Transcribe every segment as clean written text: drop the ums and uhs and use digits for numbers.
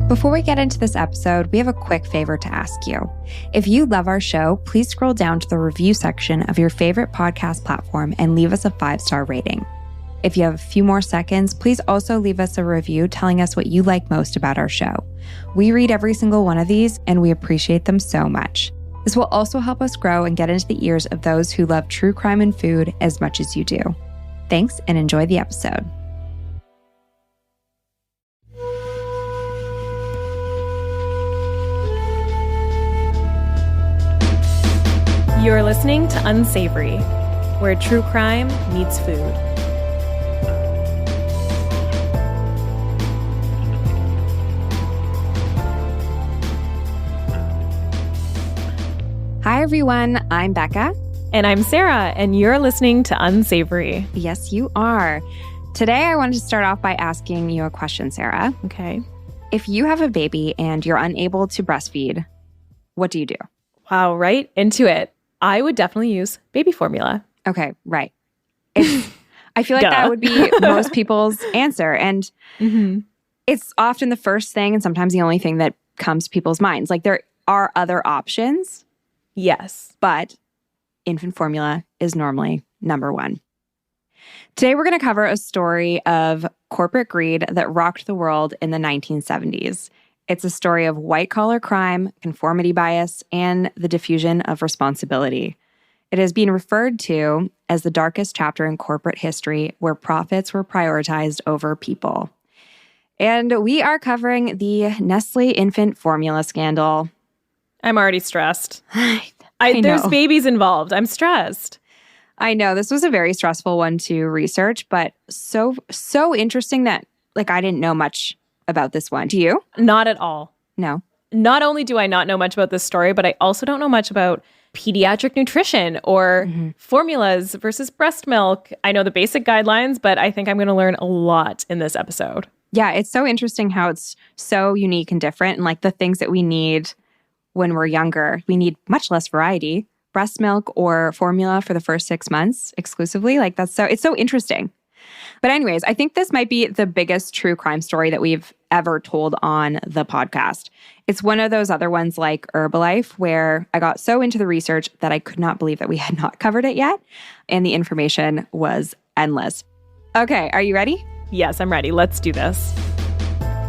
Before we get into this episode, we have a quick favor to ask you. If you love our show, please scroll down to the review section of your favorite podcast platform and leave us a 5-star rating. If you have a few more seconds, please also leave us a review telling us what you like most about our show. We read every single one of these, and we appreciate them so much. This will also help us grow and get into the ears of those who love true crime and food as much as you do. Thanks, and enjoy the episode. You're listening to Unsavory, where true crime meets food. Hi, everyone. I'm Becca. And I'm Sarah, and you're listening to Unsavory. Yes, you are. Today, I wanted to start off by asking you a question, Sarah. Okay. If you have a baby and you're unable to breastfeed, what do you do? Wow, right into it. I would definitely use baby formula. Okay, right. I feel like that would be most people's answer. And it's often the first thing and sometimes the only thing that comes to people's minds. Like, there are other options. Yes. But infant formula is normally number one. Today, we're going to cover a story of corporate greed that rocked the world in the 1970s. It's a story of white-collar crime, conformity bias, and the diffusion of responsibility. It has been referred to as the darkest chapter in corporate history where profits were prioritized over people. And we are covering the Nestle infant formula scandal. I'm already stressed. I know. There's babies involved. I'm stressed. I know. This was a very stressful one to research, but so interesting that, I didn't know much about this one. Do you? Not at all. No. Not only do I not know much about this story, but I also don't know much about pediatric nutrition or formulas versus breast milk. I know the basic guidelines, but I think I'm going to learn a lot in this episode. Yeah, it's so interesting how it's so unique and different. And the things that we need when we're younger, we need much less variety. Breast milk or formula for the first 6 months exclusively. It's so interesting. But anyways, I think this might be the biggest true crime story that we've ever told on the podcast. It's one of those other ones like Herbalife, where I got so into the research that I could not believe that we had not covered it yet. And the information was endless. Okay, are you ready? Yes, I'm ready. Let's do this.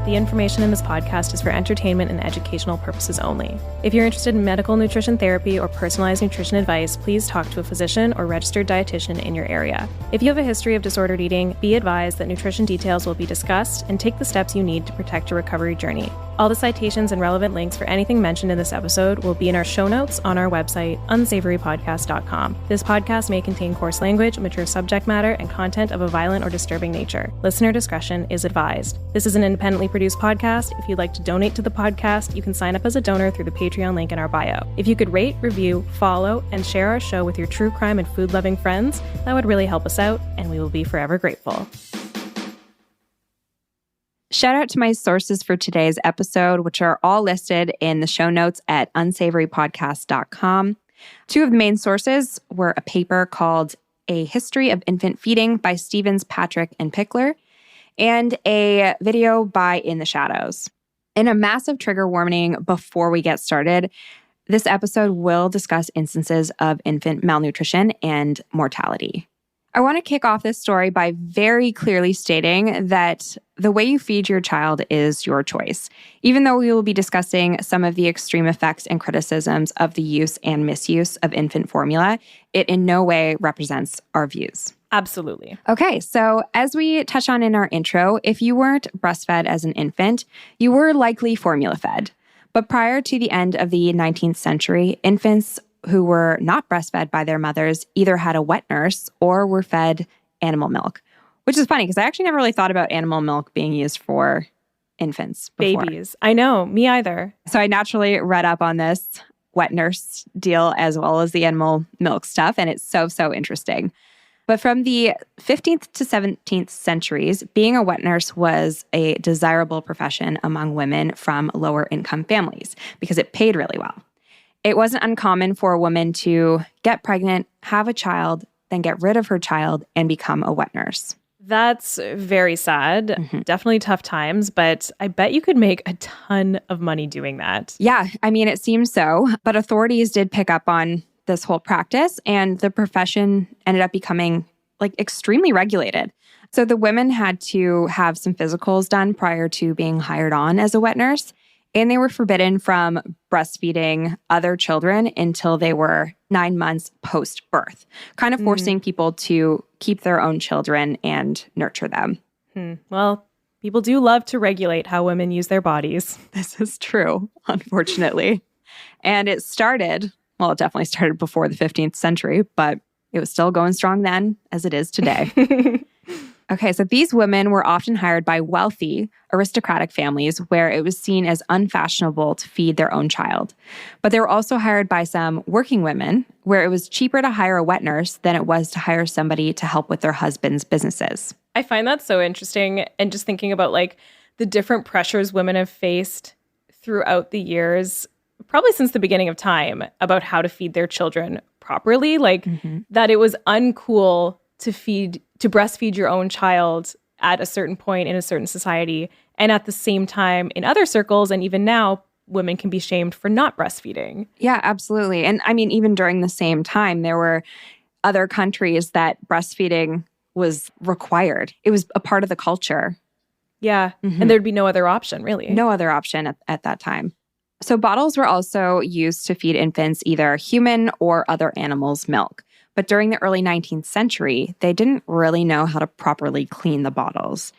The information in this podcast is for entertainment and educational purposes only. If you're interested in medical nutrition therapy or personalized nutrition advice, please talk to a physician or registered dietitian in your area. If you have a history of disordered eating, be advised that nutrition details will be discussed and take the steps you need to protect your recovery journey. All the citations and relevant links for anything mentioned in this episode will be in our show notes on our website, unsavorypodcast.com. This podcast may contain coarse language, mature subject matter, and content of a violent or disturbing nature. Listener discretion is advised. This is an independently produced podcast. If you'd like to donate to the podcast, you can sign up as a donor through the Patreon link in our bio. If you could rate, review, follow, and share our show with your true crime and food-loving friends, that would really help us out, and we will be forever grateful. Shout out to my sources for today's episode, which are all listed in the show notes at unsavorypodcast.com. Two of the main sources were a paper called A History of Infant Feeding by Stevens, Patrick, and Pickler, and a video by In the Shadows. In a massive trigger warning before we get started, this episode will discuss instances of infant malnutrition and mortality. I want to kick off this story by very clearly stating that the way you feed your child is your choice. Even though we will be discussing some of the extreme effects and criticisms of the use and misuse of infant formula, it in no way represents our views. Absolutely. Okay, so as we touch on in our intro, if you weren't breastfed as an infant, you were likely formula fed. But prior to the end of the 19th century, infants who were not breastfed by their mothers either had a wet nurse or were fed animal milk, which is funny because I actually never really thought about animal milk being used for infants before. Babies. I know, me either. So I naturally read up on this wet nurse deal as well as the animal milk stuff, and it's so interesting. But from the 15th to 17th centuries, being a wet nurse was a desirable profession among women from lower income families because it paid really well. It wasn't uncommon for a woman to get pregnant, have a child, then get rid of her child and become a wet nurse. That's very sad. Definitely tough times, but I bet you could make a ton of money doing that. Yeah, I mean, it seems so. But authorities did pick up on this whole practice, and the profession ended up becoming extremely regulated. So the women had to have some physicals done prior to being hired on as a wet nurse, and they were forbidden from breastfeeding other children until they were 9 months post-birth, kind of forcing people to keep their own children and nurture them. Well, people do love to regulate how women use their bodies. This is true, unfortunately. And it definitely started before the 15th century, but it was still going strong then as it is today. Okay, so these women were often hired by wealthy, aristocratic families where it was seen as unfashionable to feed their own child. But they were also hired by some working women where it was cheaper to hire a wet nurse than it was to hire somebody to help with their husband's businesses. I find that so interesting. And just thinking about the different pressures women have faced throughout the years, probably since the beginning of time, about how to feed their children properly, that it was uncool to breastfeed your own child at a certain point in a certain society. And at the same time, in other circles, and even now, women can be shamed for not breastfeeding. Yeah, absolutely. And I mean, even during the same time, there were other countries that breastfeeding was required. It was a part of the culture. Yeah. And there'd be no other option, really. No other option at that time. So bottles were also used to feed infants either human or other animals' milk. But during the early 19th century, they didn't really know how to properly clean the bottles.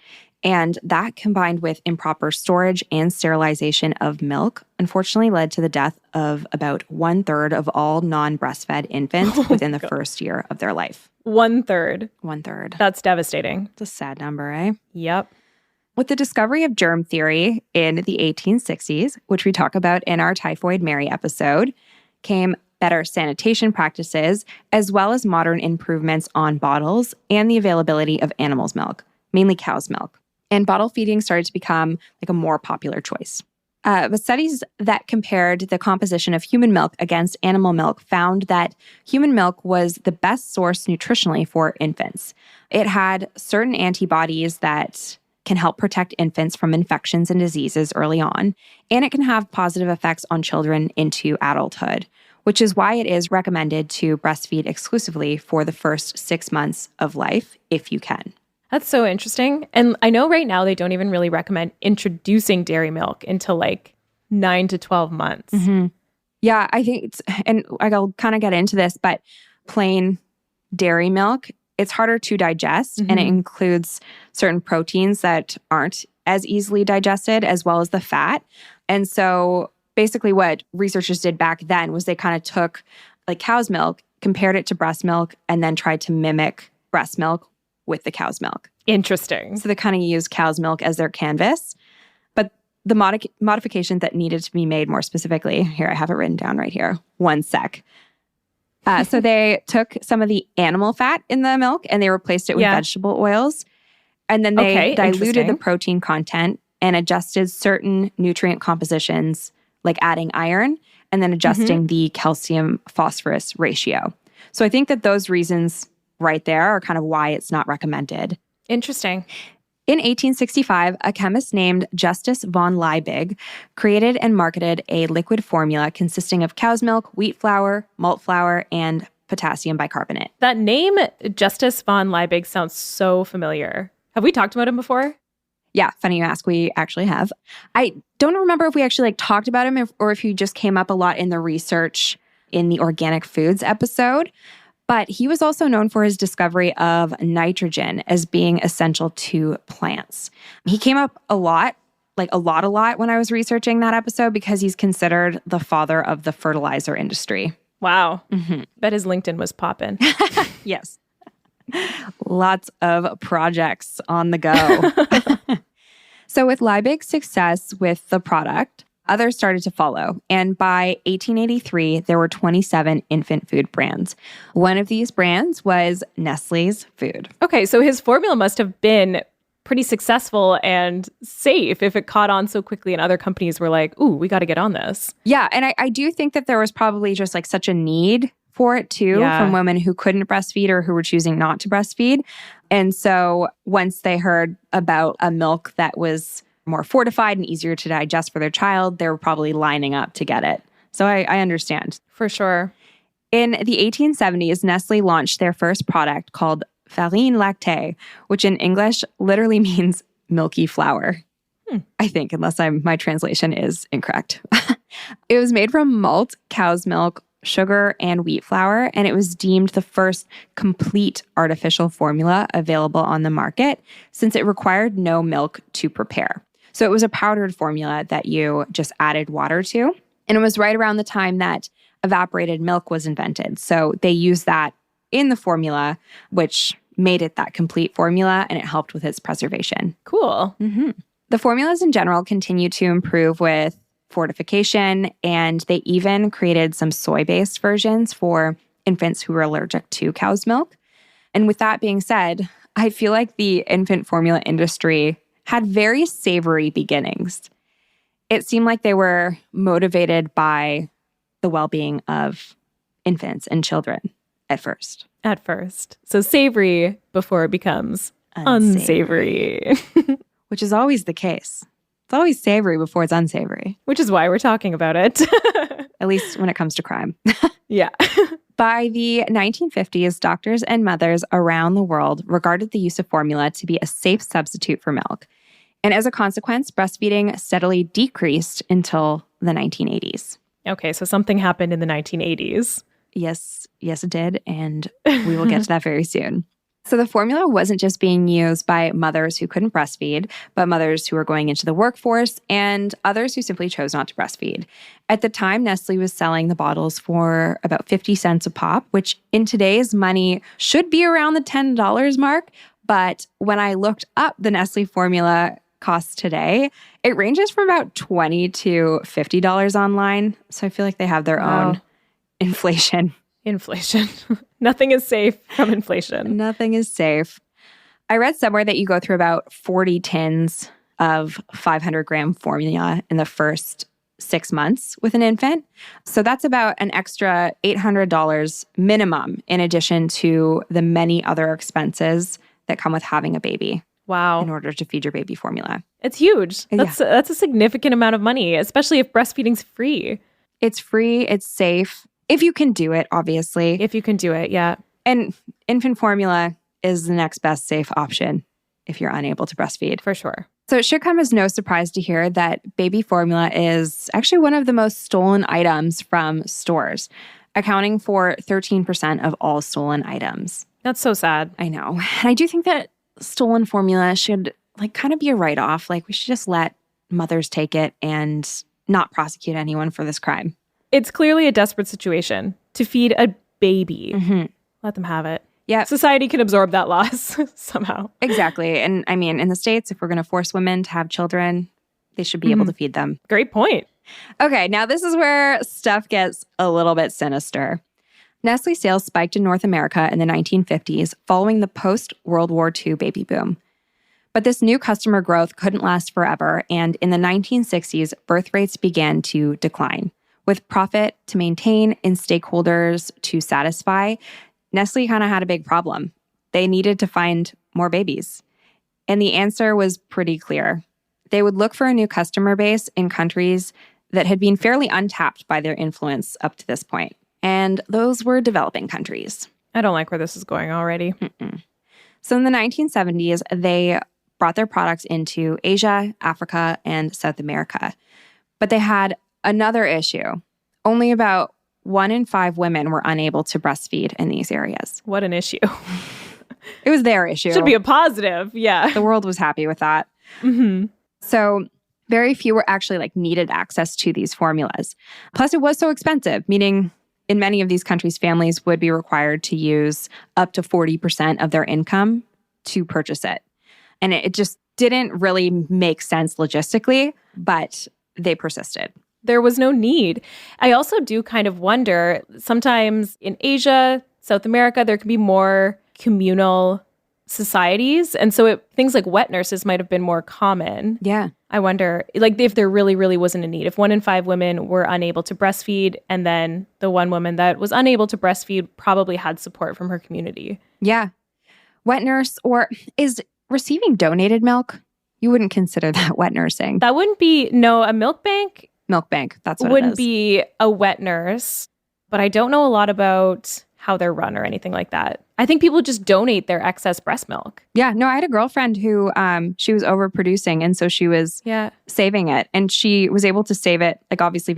And that, combined with improper storage and sterilization of milk, unfortunately led to the death of about 1/3 of all non-breastfed infants within the first year of their life. 1/3. 1/3. That's devastating. It's a sad number, eh? Yep. With the discovery of germ theory in the 1860s, which we talk about in our Typhoid Mary episode, came better sanitation practices, as well as modern improvements on bottles and the availability of animals' milk, mainly cow's milk. And bottle feeding started to become a more popular choice. But studies that compared the composition of human milk against animal milk found that human milk was the best source nutritionally for infants. It had certain antibodies that can help protect infants from infections and diseases early on, and it can have positive effects on children into adulthood, which is why it is recommended to breastfeed exclusively for the first 6 months of life, if you can. That's so interesting. And I know right now they don't even really recommend introducing dairy milk until 9 to 12 months. Yeah, I think and I'll kind of get into this, but plain dairy milk, it's harder to digest, and it includes certain proteins that aren't as easily digested, as well as the fat. And so basically what researchers did back then was they kind of took cow's milk, compared it to breast milk, and then tried to mimic breast milk with the cow's milk. Interesting. So they kind of used cow's milk as their canvas. But the modifications that needed to be made more specifically, here, I have it written down right here. One sec. So they took some of the animal fat in the milk and they replaced it with vegetable oils. And then they diluted the protein content and adjusted certain nutrient compositions, like adding iron and then adjusting the calcium phosphorus ratio. So I think that those reasons right there are kind of why it's not recommended. Interesting. In 1865, a chemist named Justus von Liebig created and marketed a liquid formula consisting of cow's milk, wheat flour, malt flour, and potassium bicarbonate. That name, Justus von Liebig, sounds so familiar. Have we talked about him before? Yeah, funny you ask. We actually have. I don't remember if we actually talked about him or if he just came up a lot in the research in the organic foods episode. But he was also known for his discovery of nitrogen as being essential to plants. He came up a lot when I was researching that episode because he's considered the father of the fertilizer industry. Wow. Bet his LinkedIn was popping. Yes. Lots of projects on the go. So with Liebig's success with the product, others started to follow. And by 1883, there were 27 infant food brands. One of these brands was Nestle's food. Okay, so his formula must have been pretty successful and safe if it caught on so quickly and other companies were like, ooh, we got to get on this. Yeah, and I do think that there was probably just such a need for it too from women who couldn't breastfeed or who were choosing not to breastfeed. And so once they heard about a milk that was more fortified and easier to digest for their child, they were probably lining up to get it. So I understand. For sure. In the 1870s, Nestle launched their first product called Faline Latte, which in English literally means milky flour. I think, unless my translation is incorrect. It was made from malt, cow's milk, sugar, and wheat flour, and it was deemed the first complete artificial formula available on the market since it required no milk to prepare. So it was a powdered formula that you just added water to, and it was right around the time that evaporated milk was invented. So they used that in the formula, which made it that complete formula, and it helped with its preservation. Cool. Mm-hmm. The formulas in general continue to improve with fortification, and they even created some soy-based versions for infants who were allergic to cow's milk. And with that being said, I feel like the infant formula industry had very savory beginnings. It seemed like they were motivated by the well-being of infants and children at first. At first. So savory before it becomes unsavory. Which is always the case. It's always savory before it's unsavory. Which is why we're talking about it. At least when it comes to crime. Yeah. By the 1950s, doctors and mothers around the world regarded the use of formula to be a safe substitute for milk. And as a consequence, breastfeeding steadily decreased until the 1980s. Okay, so something happened in the 1980s. Yes, it did. And we will get to that very soon. So the formula wasn't just being used by mothers who couldn't breastfeed, but mothers who were going into the workforce and others who simply chose not to breastfeed. At the time, Nestle was selling the bottles for about 50 cents a pop, which in today's money should be around the $10 mark. But when I looked up the Nestle formula costs today, it ranges from about $20 to $50 online. So I feel like they have their own inflation. Nothing is safe from inflation. Nothing is safe. I read somewhere that you go through about 40 tins of 500-gram formula in the first 6 months with an infant. So that's about an extra $800 minimum in addition to the many other expenses that come with having a baby. Wow. In order to feed your baby formula. It's huge. That's a significant amount of money, especially if breastfeeding's free. It's free. It's safe. If you can do it, obviously. If you can do it, yeah. And infant formula is the next best safe option if you're unable to breastfeed. For sure. So it should come as no surprise to hear that baby formula is actually one of the most stolen items from stores, accounting for 13% of all stolen items. That's so sad. I know. And I do think that stolen formula should kind of be a write-off. We should just let mothers take it and not prosecute anyone for this crime. It's clearly a desperate situation to feed a baby. Mm-hmm. Let them have it. Yeah. Society can absorb that loss somehow. Exactly. And I mean, in the States, if we're going to force women to have children, they should be able to feed them. Great point. Okay, now this is where stuff gets a little bit sinister. Nestle sales spiked in North America in the 1950s following the post-World War II baby boom. But this new customer growth couldn't last forever, and in the 1960s, birth rates began to decline. With profit to maintain and stakeholders to satisfy, Nestle kind of had a big problem. They needed to find more babies. And the answer was pretty clear. They would look for a new customer base in countries that had been fairly untapped by their influence up to this point. And those were developing countries. I don't like where this is going already. So in the 1970s, they brought their products into Asia, Africa, and South America. But they had another issue. Only about 1 in 5 women were unable to breastfeed in these areas. What an issue. It was their issue. Should be a positive, yeah. The world was happy with that. Mm-hmm. So very few were actually needed access to these formulas. Plus, it was so expensive, meaning in many of these countries, families would be required to use up to 40% of their income to purchase it. And it just didn't really make sense logistically, but they persisted. There was no need. I also do kind of wonder, sometimes in Asia, South America, there can be more communal societies. And so things like wet nurses might have been more common. Yeah. I wonder, if there really, really wasn't a need. If 1 in 5 women were unable to breastfeed, and then the one woman that was unable to breastfeed probably had support from her community. Yeah. Wet nurse, or is receiving donated milk? You wouldn't consider that wet nursing. That wouldn't be, no, a milk bank Milk bank, that's what it wouldn't is. be a wet nurse, but I don't know a lot about how they're run or anything like that. I think people just donate their excess breast milk. Yeah, no, I had a girlfriend who she was overproducing, and so she was saving it, and she was able to save it, like obviously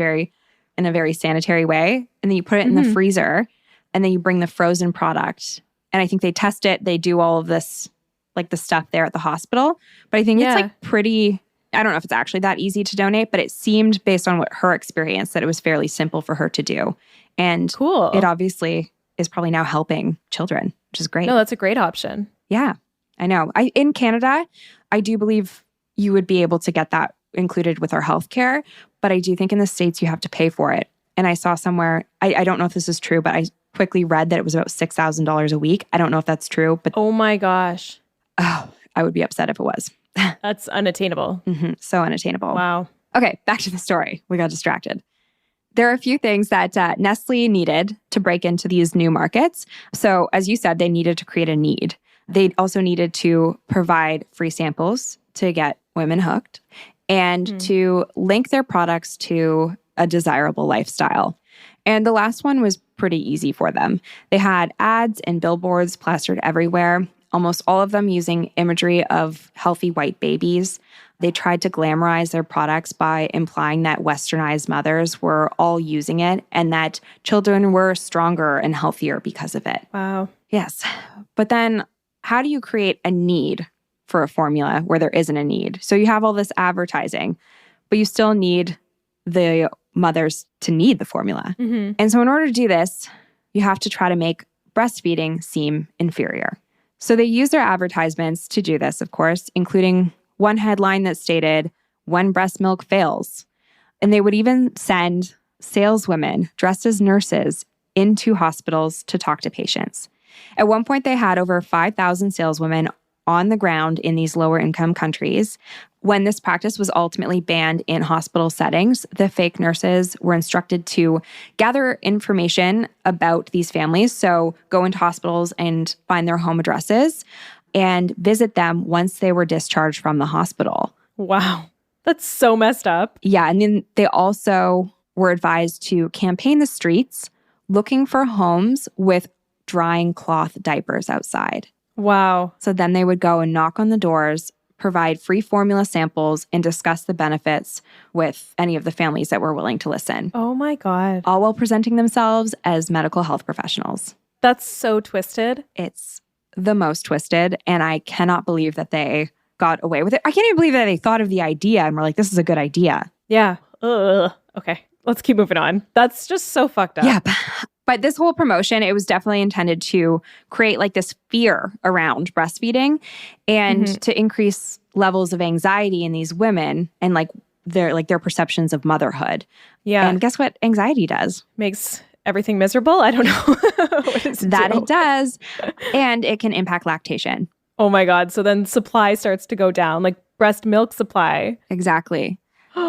in a very sanitary way, and then you put it in the freezer, and then you bring the frozen product, and I think they test it, they do all of this, like the stuff there at the hospital, but I think it's like pretty, I don't know if it's actually that easy to donate, but it seemed based on what her experience that it was fairly simple for her to do, and cool. It obviously is probably now helping children, which is great. No, that's a great option. Yeah, I know. In Canada, I do believe you would be able to get that included with our healthcare, but I do think in the States you have to pay for it. And I saw somewhere, I don't know if this is true, but I quickly read that it was about $6,000 a week. I don't know if that's true, but oh my gosh. Oh, I would be upset if it was. That's unattainable. So unattainable. Wow. Okay, back to the story. We got distracted. There are a few things that Nestle needed to break into these new markets. So as you said, they needed to create a need. They also needed to provide free samples to get women hooked and to link their products to a desirable lifestyle. And the last one was pretty easy for them. They had ads and billboards plastered everywhere, almost all of them using imagery of healthy white babies. They tried to glamorize their products by implying that westernized mothers were all using it and that children were stronger and healthier because of it. Wow. Yes. But then how do you create a need for a formula where there isn't a need? So you have all this advertising, but you still need the mothers to need the formula. And so in order to do this, you have to try to make breastfeeding seem inferior. So they use their advertisements to do this, of course, including one headline that stated, "When breast milk fails." And they would even send saleswomen dressed as nurses into hospitals to talk to patients. At one point, they had over 5,000 saleswomen on the ground in these lower income countries. When this practice was ultimately banned in hospital settings, the fake nurses were instructed to gather information about these families. So go into hospitals and find their home addresses and visit them once they were discharged from the hospital. Wow. That's so messed up. Yeah. And then they also were advised to campaign the streets looking for homes with drying cloth diapers outside. Wow. So then they would go and knock on the doors, provide free formula samples, and discuss the benefits with any of the families that were willing to listen. Oh my God. All while presenting themselves as medical health professionals. That's so twisted. It's the most twisted, and I cannot believe that they got away with it. I can't even believe that they thought of the idea and were like, this is a good idea. Yeah. Ugh. Okay. Let's keep moving on. That's just so fucked up. Yeah. But this whole promotion, it was definitely intended to create like this fear around breastfeeding and to increase levels of anxiety in these women and like their perceptions of motherhood. Yeah. And guess what anxiety does? Makes everything miserable? I don't know. What does it That do? it does. And it can impact lactation. Oh my God. So then supply starts to go down, like breast milk supply. Exactly.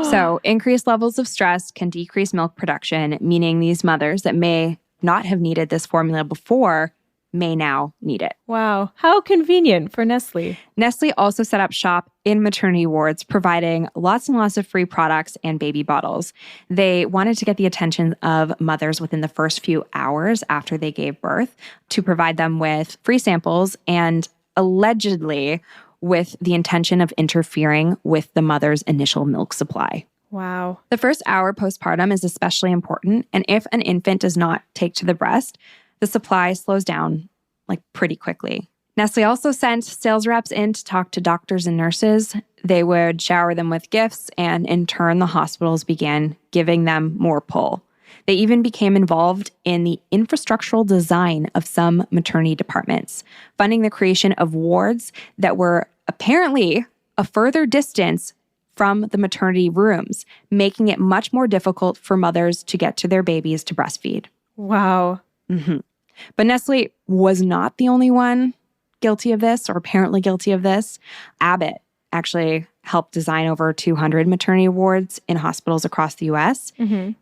So increased levels of stress can decrease milk production, meaning these mothers that may not have needed this formula before may now need it. Wow. How convenient for Nestle. Nestle also set up shop in maternity wards, providing lots and lots of free products and baby bottles. They wanted to get the attention of mothers within the first few hours after they gave birth to provide them with free samples and allegedly with the intention of interfering with the mother's initial milk supply. Wow. The first hour postpartum is especially important, and if an infant does not take to the breast, the supply slows down like pretty quickly. Nestle also sent sales reps in to talk to doctors and nurses. They would shower them with gifts, and in turn, the hospitals began giving them more pull. They even became involved in the infrastructural design of some maternity departments, funding the creation of wards that were apparently a further distance from the maternity rooms, making it much more difficult for mothers to get to their babies to breastfeed. Wow. But Nestle was not the only one guilty of this or apparently guilty of this. Abbott actually helped design over 200 maternity wards in hospitals across the U.S.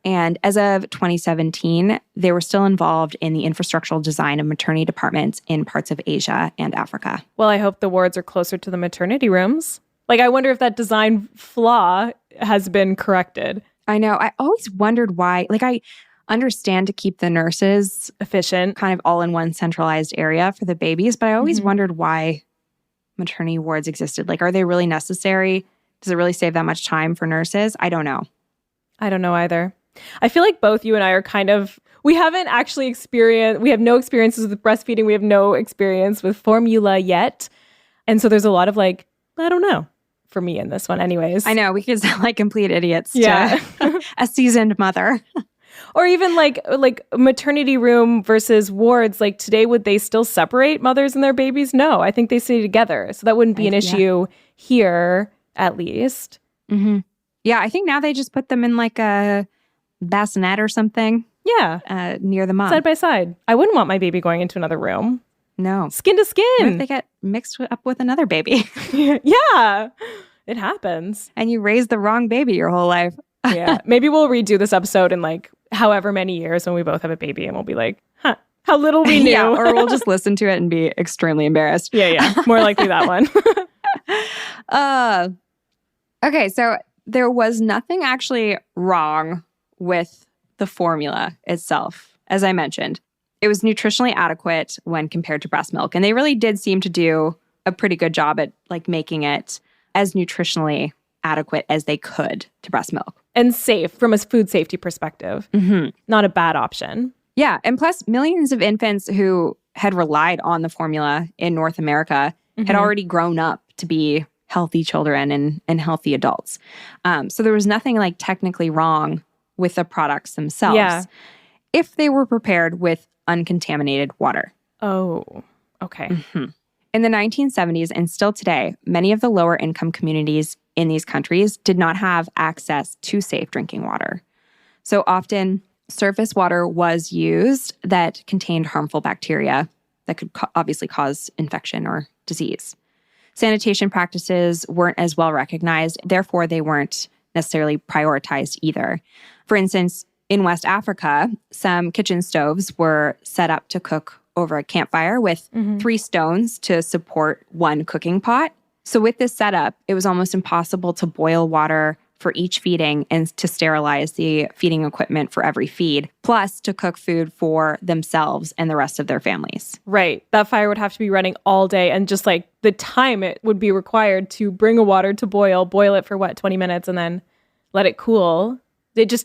And as of 2017, they were still involved in the infrastructural design of maternity departments in parts of Asia and Africa. Well, I hope the wards are closer to the maternity rooms. Like, I wonder if that design flaw has been corrected. I know. I always wondered why. Like, I understand to keep the nurses efficient, kind of all in one centralized area for the babies, but I always wondered why maternity wards existed. Like, are they really necessary? Does it really save that much time for nurses? I don't know. I don't know either. I feel like both you and I are kind of, we haven't actually experienced, we have no experiences with breastfeeding. We have no experience with formula yet. And so there's a lot of like, I don't know, for me in this one anyways. I know, we could sound like complete idiots to a seasoned mother. Or even like maternity room versus wards. Like today, would they still separate mothers and their babies? No, I think they stay together. So that wouldn't be an issue here, at least. Yeah, I think now they just put them in like a bassinet or something. Yeah. Near the mom. Side by side. I wouldn't want my baby going into another room. No. Skin to skin. What if they get mixed up with another baby? Yeah, it happens. And you raise the wrong baby your whole life. Yeah. Maybe we'll redo this episode in like however many years when we both have a baby and we'll be like, huh, how little we knew. Yeah, or we'll just listen to it and be extremely embarrassed. Yeah. More likely that one. Okay, so there was nothing actually wrong with the formula itself, as I mentioned. It was nutritionally adequate when compared to breast milk. And they really did seem to do a pretty good job at like making it as nutritionally adequate as they could to breast milk. And safe from a food safety perspective. Not a bad option. Yeah. And plus, millions of infants who had relied on the formula in North America had already grown up to be healthy children and healthy adults. So there was nothing like technically wrong with the products themselves if they were prepared with uncontaminated water. Oh, okay. In the 1970s and still today, many of the lower income communities in these countries did not have access to safe drinking water. So often, surface water was used that contained harmful bacteria that could obviously cause infection or disease. Sanitation practices weren't as well recognized, therefore they weren't necessarily prioritized either. For instance, in West Africa, some kitchen stoves were set up to cook over a campfire with 3 stones to support 1 cooking pot. So with this setup, it was almost impossible to boil water for each feeding and to sterilize the feeding equipment for every feed, plus to cook food for themselves and the rest of their families. Right. That fire would have to be running all day, and just like the time it would be required to bring a water to boil it for 20 minutes and then let it cool.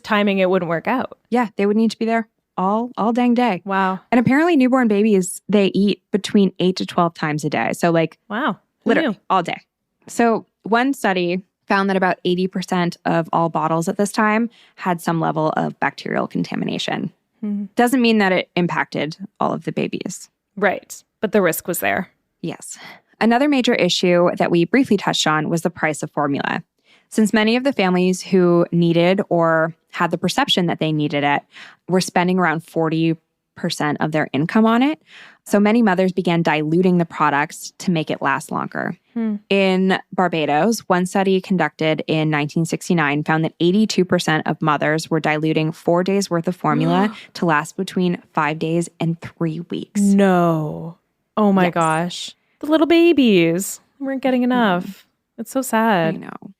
Timing it wouldn't work out. Yeah, they would need to be there all dang day. Wow. And apparently newborn babies, they eat between 8 to 12 times a day. So like, wow, literally all day. So one study found that about 80% of all bottles at this time had some level of bacterial contamination. Doesn't mean that it impacted all of the babies. Right. But the risk was there. Yes. Another major issue that we briefly touched on was the price of formula. Since many of the families who needed or had the perception that they needed it were spending around 40% of their income on it, so many mothers began diluting the products to make it last longer. In Barbados, one study conducted in 1969 found that 82% of mothers were diluting 4 days worth of formula to last between 5 days and 3 weeks. No. Oh my gosh. The little babies weren't getting enough. It's so sad. I know.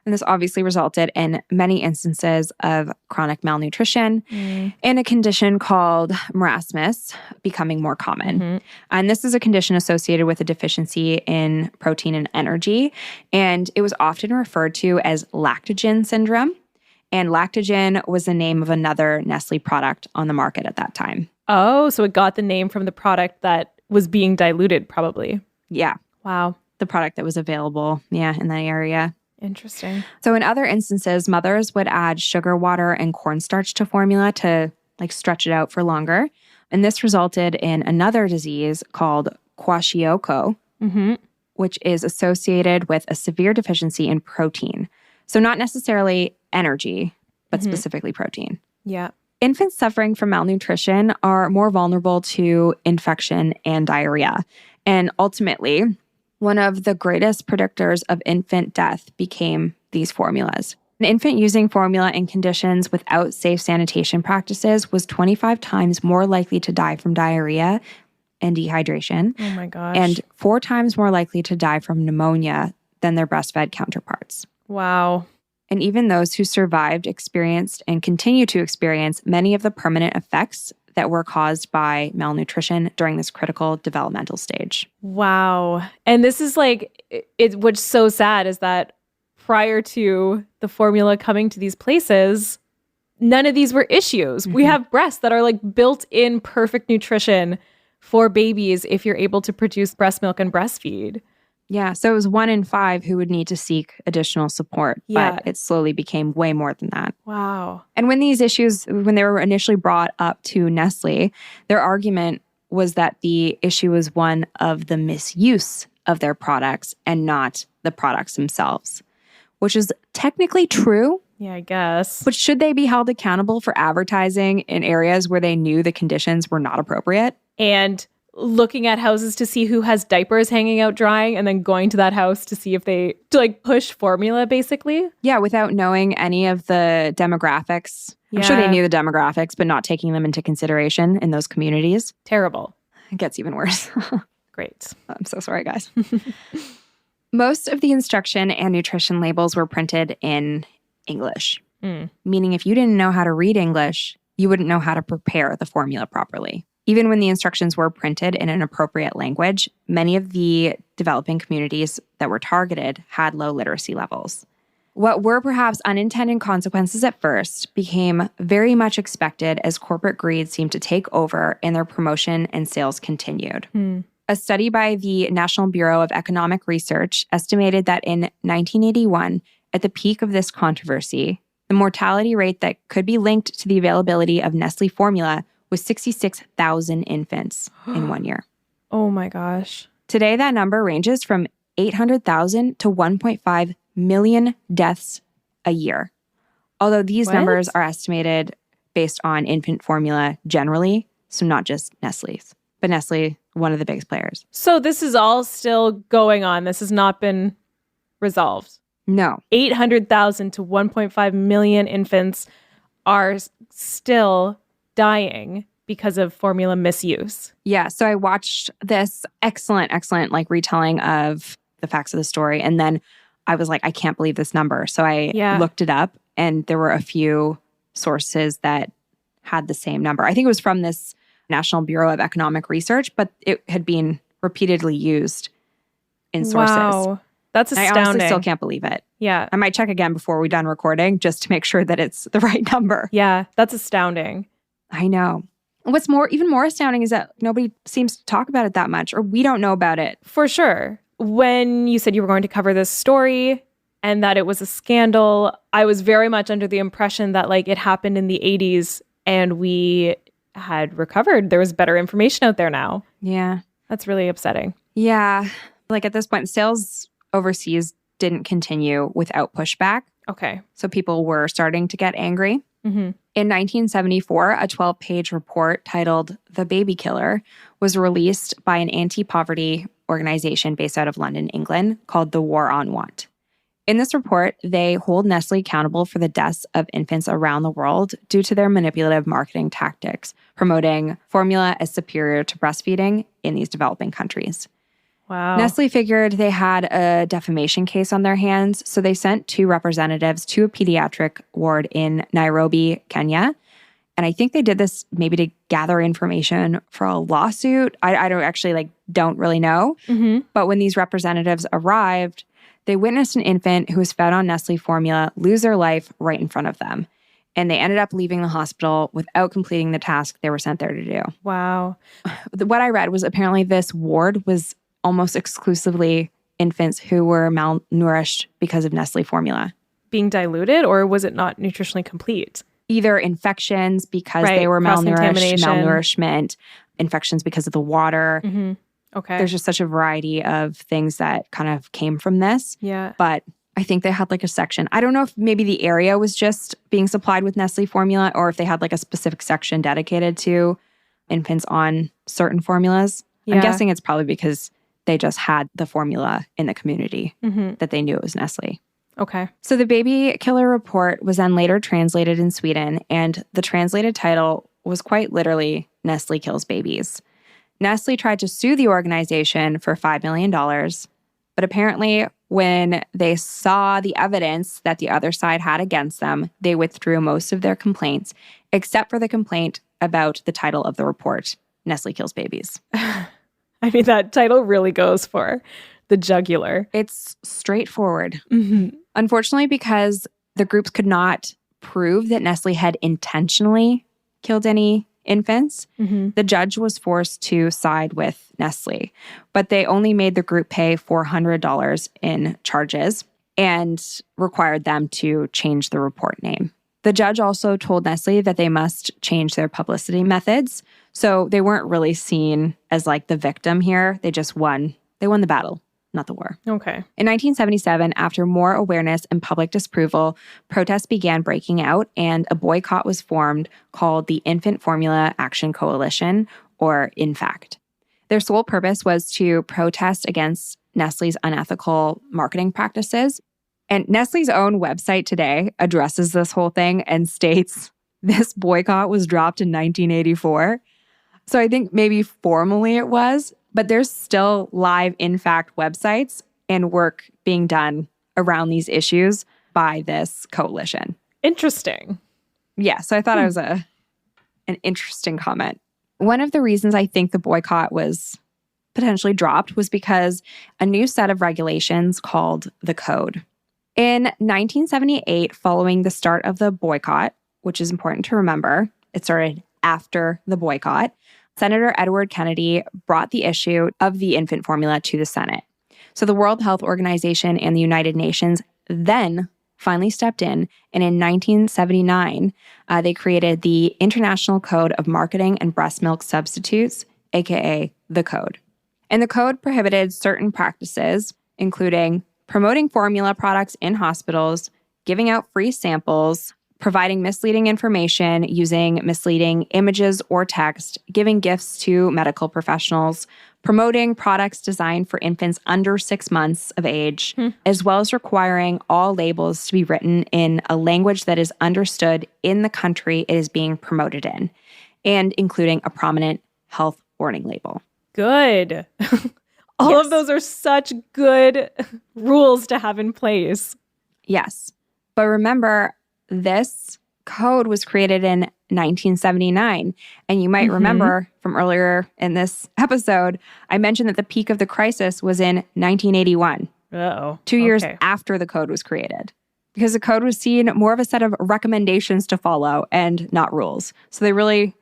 And this obviously resulted in many instances of chronic malnutrition and a condition called marasmus becoming more common. And this is a condition associated with a deficiency in protein and energy. And it was often referred to as lactogen syndrome. And lactogen was the name of another Nestle product on the market at that time. Oh, so it got the name from the product that was being diluted, probably. Yeah. Wow. The product that was available, in that area. Interesting. So in other instances, mothers would add sugar water and cornstarch to formula to stretch it out for longer. And this resulted in another disease called kwashiorkor, which is associated with a severe deficiency in protein. So not necessarily energy, but specifically protein. Yeah. Infants suffering from malnutrition are more vulnerable to infection and diarrhea. And ultimately, one of the greatest predictors of infant death became these formulas. An infant using formula in conditions without safe sanitation practices was 25 times more likely to die from diarrhea and dehydration. Oh my gosh. And 4 times more likely to die from pneumonia than their breastfed counterparts. Wow. And even those who survived experienced and continue to experience many of the permanent effects that were caused by malnutrition during this critical developmental stage. Wow. And this is what's so sad is that prior to the formula coming to these places, none of these were issues. We have breasts that are built in perfect nutrition for babies if you're able to produce breast milk and breastfeed. Yeah, so it was 1 in 5 who would need to seek additional support, but it slowly became way more than that. Wow. And when these issues, when they were initially brought up to Nestle, their argument was that the issue was one of the misuse of their products and not the products themselves, which is technically true. Yeah, I guess. But should they be held accountable for advertising in areas where they knew the conditions were not appropriate? And looking at houses to see who has diapers hanging out drying and then going to that house to see if to push formula, basically? Yeah, without knowing any of the demographics. I'm sure they knew the demographics, but not taking them into consideration in those communities. Terrible. It gets even worse. Great. I'm so sorry, guys. Most of the instruction and nutrition labels were printed in English, meaning if you didn't know how to read English, you wouldn't know how to prepare the formula properly. Even when the instructions were printed in an appropriate language, many of the developing communities that were targeted had low literacy levels. What were perhaps unintended consequences at first became very much expected as corporate greed seemed to take over and their promotion and sales continued. A study by the National Bureau of Economic Research estimated that in 1981, at the peak of this controversy, the mortality rate that could be linked to the availability of Nestle formula was 66,000 infants in 1 year. Oh my gosh. Today, that number ranges from 800,000 to 1.5 million deaths a year. Although these numbers are estimated based on infant formula generally, so not just Nestle's. But Nestle, one of the biggest players. So this is all still going on. This has not been resolved. No. 800,000 to 1.5 million infants are still dying because of formula misuse. Yeah, so I watched this excellent retelling of the facts of the story. And then I was like, I can't believe this number. So I looked it up and there were a few sources that had the same number. I think it was from this National Bureau of Economic Research, but it had been repeatedly used in sources. Wow, that's astounding. I honestly still can't believe it. Yeah. I might check again before we're done recording just to make sure that it's the right number. Yeah, that's astounding. I know. What's even more astounding is that nobody seems to talk about it that much, or we don't know about it. For sure. When you said you were going to cover this story and that it was a scandal, I was very much under the impression that it happened in the 80s and we had recovered. There was better information out there now. Yeah. That's really upsetting. Yeah. At this point, sales overseas didn't continue without pushback. Okay. So people were starting to get angry. In 1974, a 12-page report titled The Baby Killer was released by an anti-poverty organization based out of London, England, called The War on Want. In this report, they hold Nestle accountable for the deaths of infants around the world due to their manipulative marketing tactics, promoting formula as superior to breastfeeding in these developing countries. Wow. Nestle figured they had a defamation case on their hands, so they sent 2 representatives to a pediatric ward in Nairobi, Kenya. And I think they did this maybe to gather information for a lawsuit. I don't really know. But when these representatives arrived, they witnessed an infant who was fed on Nestle formula lose their life right in front of them. And they ended up leaving the hospital without completing the task they were sent there to do. Wow. What I read was apparently this ward was almost exclusively infants who were malnourished because of Nestle formula. Being diluted, or was it not nutritionally complete? Either infections because they were malnourished, malnourishment, infections because of the water. Okay. There's just such a variety of things that kind of came from this. Yeah. But I think they had a section. I don't know if maybe the area was just being supplied with Nestle formula or if they had a specific section dedicated to infants on certain formulas. I'm guessing it's probably because They just had the formula in the community that they knew it was Nestle. Okay. So the baby killer report was then later translated in Sweden, and the translated title was quite literally Nestle Kills Babies. Nestle tried to sue the organization for $5 million, but apparently when they saw the evidence that the other side had against them, they withdrew most of their complaints, except for the complaint about the title of the report, Nestle Kills Babies. I mean, that title really goes for the jugular. It's straightforward. Unfortunately, because the groups could not prove that Nestle had intentionally killed any infants, the judge was forced to side with Nestle. But they only made the group pay $400 in charges and required them to change the report name. The judge also told Nestle that they must change their publicity methods. So they weren't really seen as like the victim here. They just won. They won the battle, not the war. Okay. In 1977, after more awareness and public disapproval, protests began breaking out and a boycott was formed called the Infant Formula Action Coalition, or INFACT. Their sole purpose was to protest against Nestle's unethical marketing practices. And Nestle's own website today addresses this whole thing and states this boycott was dropped in 1984. So I think maybe formally it was, but there's still live INFACT websites and work being done around these issues by this coalition. Interesting. Yeah, so I thought it was an interesting comment. One of the reasons I think the boycott was potentially dropped was because a new set of regulations called the Code. In 1978, following the start of the boycott, which is important to remember, it started after the boycott, Senator Edward Kennedy brought the issue of the infant formula to the Senate. So the World Health Organization and the United Nations then finally stepped in, and in 1979, they created the International Code of Marketing and Breast Milk Substitutes, aka the Code. And the Code prohibited certain practices, including promoting formula products in hospitals, giving out free samples, providing misleading information using misleading images or text, giving gifts to medical professionals, promoting products designed for infants under 6 months of age, as well as requiring all labels to be written in a language that is understood in the country it is being promoted in, and including a prominent health warning label. Good. All of those are such good rules to have in place. Yes. But remember, this code was created in 1979. And you might remember from earlier in this episode, I mentioned that the peak of the crisis was in 1981. Uh-oh. 2 years after the code was created. Because the code was seen more of a set of recommendations to follow and not rules. So they really,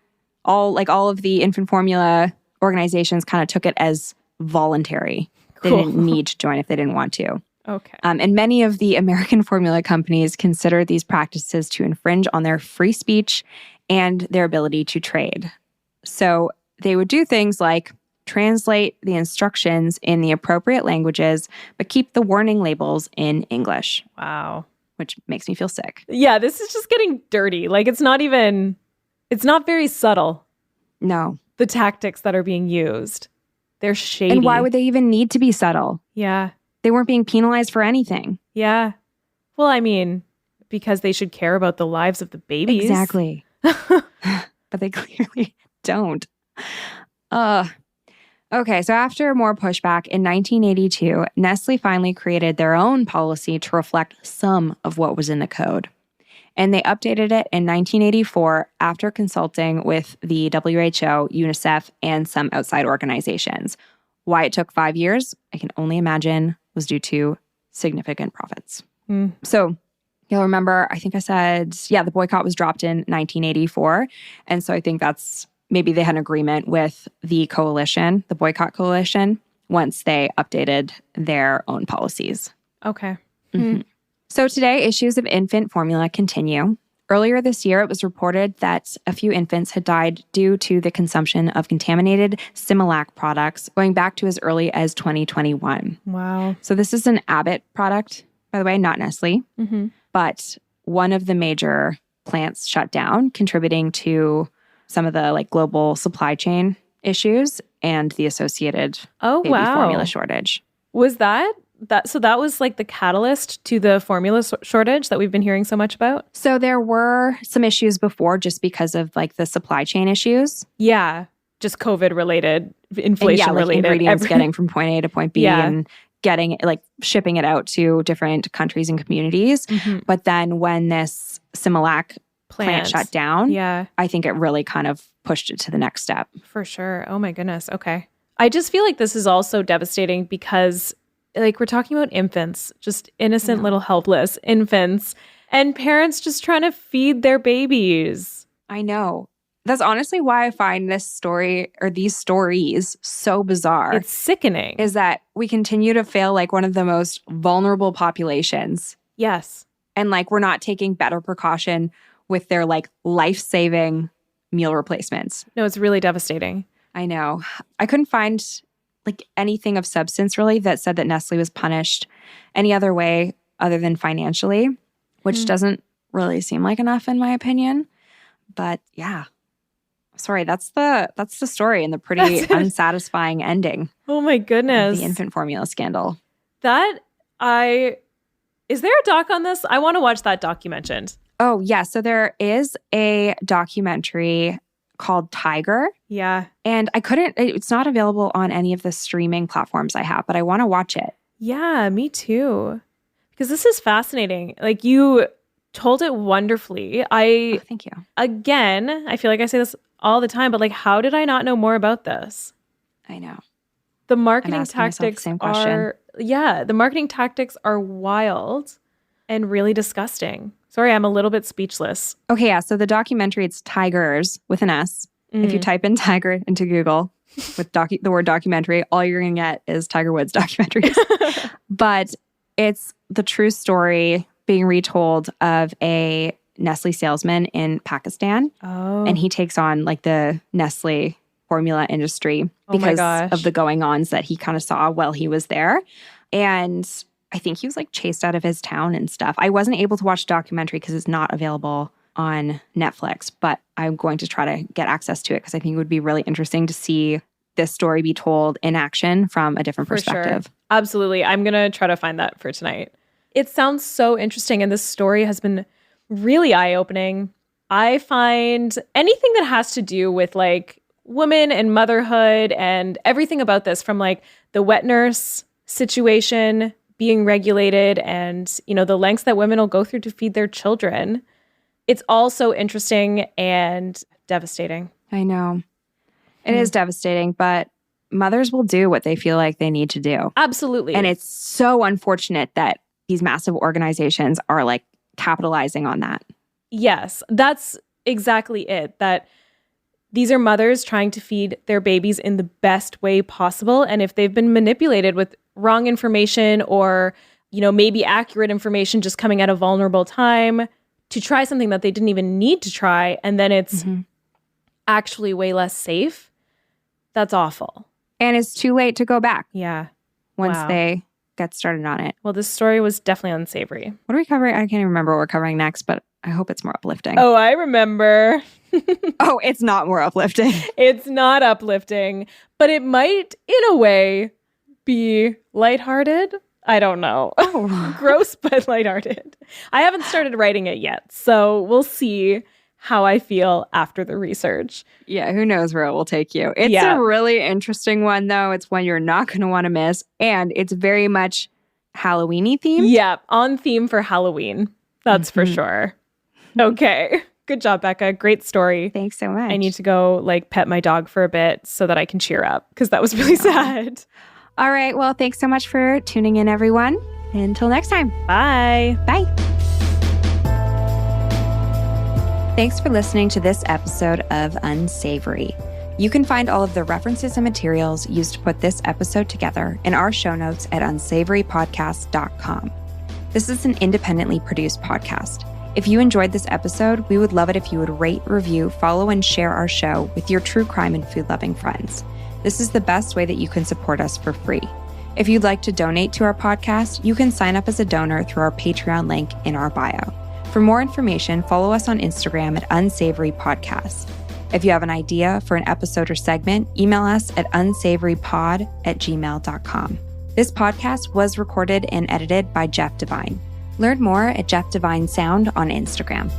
all of the infant formula organizations kind of took it as voluntary. They didn't need to join if they didn't want to. Okay. And many of the American formula companies consider these practices to infringe on their free speech and their ability to trade. So they would do things like translate the instructions in the appropriate languages, but keep the warning labels in English. Wow. Which makes me feel sick. Yeah, this is just getting dirty. Like, it's not very subtle. No. The tactics that are being used. They're shady. And why would they even need to be subtle? Yeah. They weren't being penalized for anything. Yeah. Well, I mean, because they should care about the lives of the babies. Exactly. But they clearly don't. Okay, so after more pushback, in 1982, Nestle finally created their own policy to reflect some of what was in the code. And they updated it in 1984 after consulting with the WHO, UNICEF, and some outside organizations. Why it took 5 years, I can only imagine, was due to significant profits. So you'll remember, I think I said, the boycott was dropped in 1984. And so I think that's maybe they had an agreement with the coalition, the boycott coalition, once they updated their own policies. Okay. So today, issues of infant formula continue. Earlier this year, it was reported that a few infants had died due to the consumption of contaminated Similac products going back to as early as 2021. Wow. So this is an Abbott product, by the way, not Nestle. But one of the major plants shut down, contributing to some of the global supply chain issues and the associated baby formula shortage. Was that was like the catalyst to the formula shortage that we've been hearing so much about? So there were some issues before just because of like the supply chain issues. Yeah. Just COVID related, inflation related. Ingredients getting from point A to point B and getting like shipping it out to different countries and communities. But then when this Similac plant shut down, I think it really kind of pushed it to the next step. For sure. Oh my goodness. Okay. I just feel like this is also devastating because like we're talking about infants, just innocent little helpless infants, and parents just trying to feed their babies. I know. That's honestly why I find this story or these stories so bizarre. It's sickening. Is that we continue to feel like one of the most vulnerable populations. Yes. And like we're not taking better precaution with their like life-saving meal replacements. No, it's really devastating. I know. I couldn't find like anything of substance really that said that Nestle was punished any other way other than financially, which doesn't really seem like enough in my opinion. But yeah. Sorry, that's the story and the pretty unsatisfying ending. Oh my goodness. The infant formula scandal. Is there a doc on this? I want to watch that doc you mentioned. Oh, yeah. So there is a documentary called Tiger. Yeah. And it's not available on any of the streaming platforms I have, but I want to watch it. Yeah, me too. Because this is fascinating. Like you told it wonderfully. Thank you. Again, I feel like I say this all the time, but like, how did I not know more about this? I know. The marketing tactics the marketing tactics are wild and really disgusting. Sorry, I'm a little bit speechless. Okay, yeah. So the documentary, it's Tigers with an S. If you type in Tiger into Google with the word documentary, all you're going to get is Tiger Woods documentaries. But it's the true story being retold of a Nestle salesman in Pakistan. Oh. And he takes on like the Nestle formula industry because of the going-ons that he kind of saw while he was there. And I think he was like chased out of his town and stuff. I wasn't able to watch the documentary because it's not available on Netflix, but I'm going to try to get access to it because I think it would be really interesting to see this story be told in action from a different perspective. Sure. Absolutely. I'm going to try to find that for tonight. It sounds so interesting, and this story has been really eye-opening. I find anything that has to do with like women and motherhood and everything about this, from like the wet nurse situation being regulated and, you know, the lengths that women will go through to feed their children. It's all so interesting and devastating. I know. It is devastating, but mothers will do what they feel like they need to do. Absolutely. And it's so unfortunate that these massive organizations are like capitalizing on that. Yes, that's exactly it. That these are mothers trying to feed their babies in the best way possible. And if they've been manipulated with wrong information or, you know, maybe accurate information just coming at a vulnerable time to try something that they didn't even need to try, and then it's actually way less safe, that's awful. And it's too late to go back. Yeah. Once they get started on it. Well, this story was definitely unsavory. What are we covering? I can't even remember what we're covering next, but I hope it's more uplifting. Oh, I remember. Oh, it's not more uplifting. It's not uplifting, but it might, in a way, be lighthearted. I don't know. Oh. Gross, but lighthearted. I haven't started writing it yet, so we'll see how I feel after the research. Yeah, who knows where it will take you. It's a really interesting one, though. It's one you're not going to want to miss, and it's very much Halloween-y themed. Yeah, on theme for Halloween. That's for sure. Okay. Good job, Becca. Great story. Thanks so much. I need to go like pet my dog for a bit so that I can cheer up because that was really sad. All right. Well, thanks so much for tuning in, everyone. Until next time. Bye. Bye. Thanks for listening to this episode of Unsavory. You can find all of the references and materials used to put this episode together in our show notes at unsavorypodcast.com. This is an independently produced podcast. If you enjoyed this episode, we would love it if you would rate, review, follow, and share our show with your true crime and food-loving friends. This is the best way that you can support us for free. If you'd like to donate to our podcast, you can sign up as a donor through our Patreon link in our bio. For more information, follow us on Instagram at Unsavory Podcast. If you have an idea for an episode or segment, email us at unsavorypod@gmail.com. This podcast was recorded and edited by Jeff Devine. Learn more at Jeff Devine Sound on Instagram.